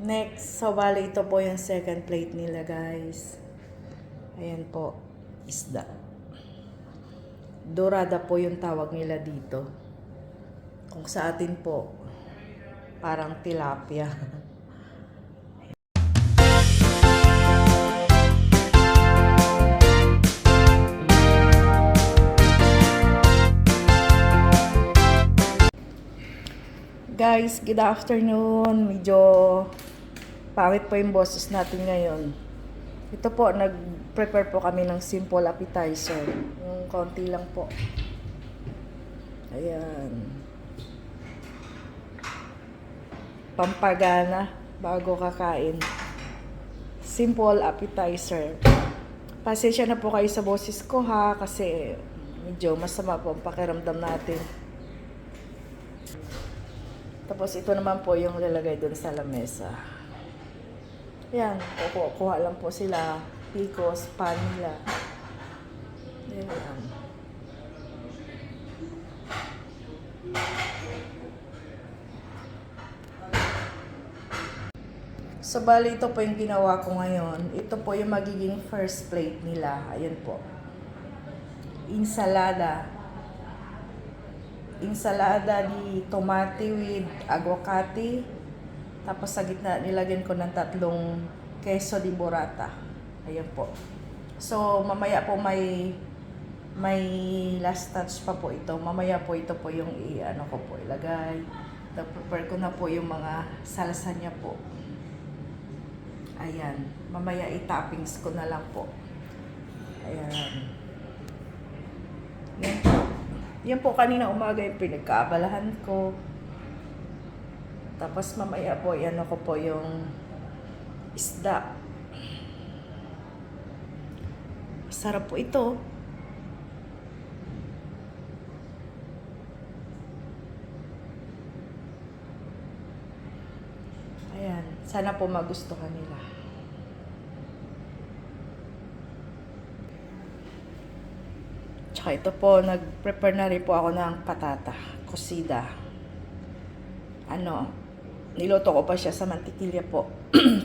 Next, so bali ito po yung second plate nila, guys. Ayan po, isda. Dorada po yung tawag nila dito. Kung sa atin po, parang tilapia. Guys, good afternoon. Medyo pangit po yung boses natin ngayon. Ito po, nag-prepare po kami ng simple appetizer. Yung konti lang po. Ayan. Pampagana bago kakain. Simple appetizer. Pasensya na po kayo sa boses ko ha, kasi medyo masama po ang pakiramdam natin. Tapos ito naman po yung lalagay dun sa lamesa. Yan, kuha lang po sila, picos, pan nila. Yan. So, bali ito po yung ginawa ko ngayon. Ito po yung magiging first plate nila. Ayan po. Ensalada di tomate with aguacate. Tapos sa gitna nilagyan ko ng 3 queso di burrata. Ayan po. So mamaya po may last touch pa po ito. Mamaya po ito po yung ko po ilagay. Prepare ko na po yung mga salsa niya po. Ayan. Mamaya i-toppings ko na lang po. Ayan. Yan po. Yan po kanina umaga yung pinagkaabalahan ko. Tapos mamaya po, ko po yung isda. Masarap po ito. Ayan, sana po magustuhan nila. Tsaka ito po, nag-prepare na rin po ako ng patata, kusida. Niloto ko pa siya sa mantikilya po.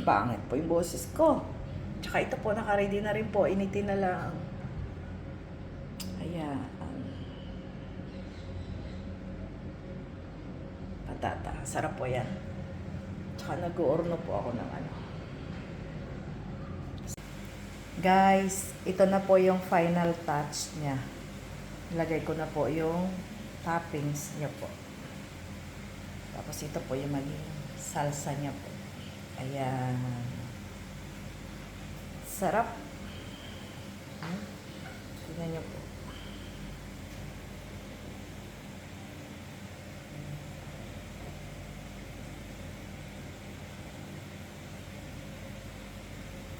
Pangit po yung boses ko. Tsaka ito po, naka-ready na rin po. Initin na lang. Ayan. Patata. Sarap po yan. Tsaka nag-uurno po ako ng Guys, ito na po yung final touch niya. Ilagay ko na po yung toppings niya po. Tapos ito po yung maging salsa niya po. Ayan. Sarap. Tingnan niyo po.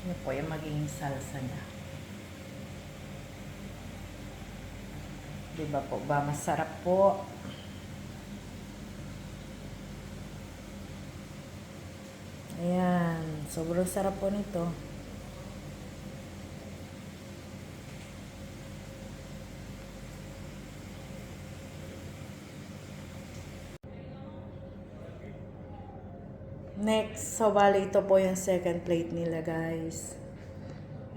Ito po yung maging salsa niya. Diba po ba? Masarap po. Ayan. Sobrang sarap po nito. Next, so bali ito po yung second plate nila, guys.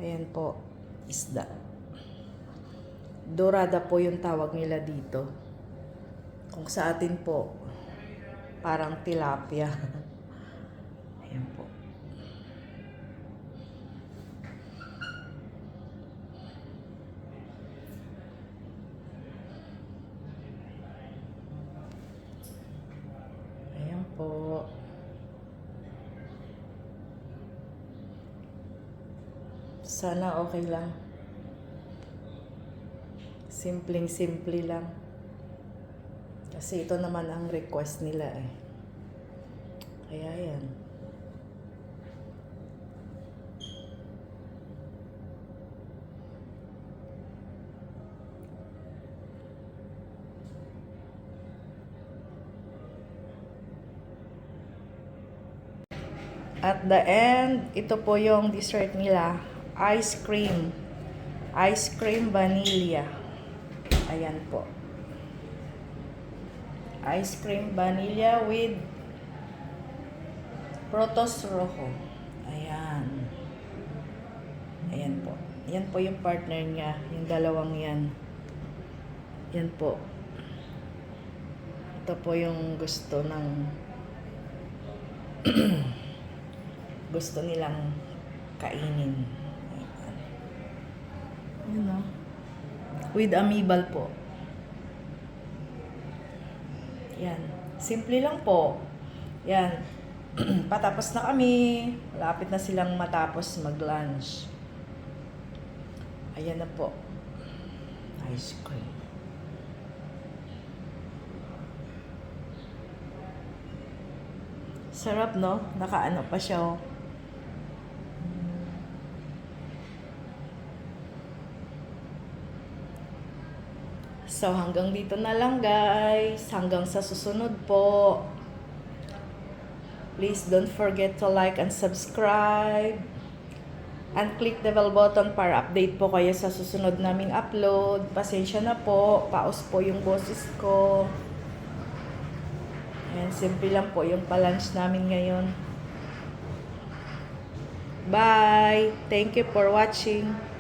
Ayan po. Isda. Dorada po yung tawag nila dito. Kung sa atin po, parang tilapia. Ayan po. Ayan po. Sana okay lang. Simpleng-simple lang. Kasi ito naman ang request nila eh. Kaya yan. At the end, ito po yung dessert nila. Ice cream. Ice cream vanilla. Ayan po. Ice cream vanilla with Protos Rojo. Ayan. Ayan po. Yan po yung partner niya. Yung dalawang yan. Yan po. Ito po yung gusto ng gusto nilang kainin. Ayan. Yun o. With amibal po. Yan. Simple lang po. Yan. Patapos na kami. Malapit na silang matapos mag-lunch. Ayan na po. Ice cream. Sarap, no? Nakaano pa siya, oh. So, hanggang dito na lang, guys. Hanggang sa susunod po. Please don't forget to like and subscribe. And click the bell button para update po kayo sa susunod naming upload. Pasensya na po. Paus po yung boses ko. Ayan, simple lang po yung pa-lunch namin ngayon. Bye! Thank you for watching.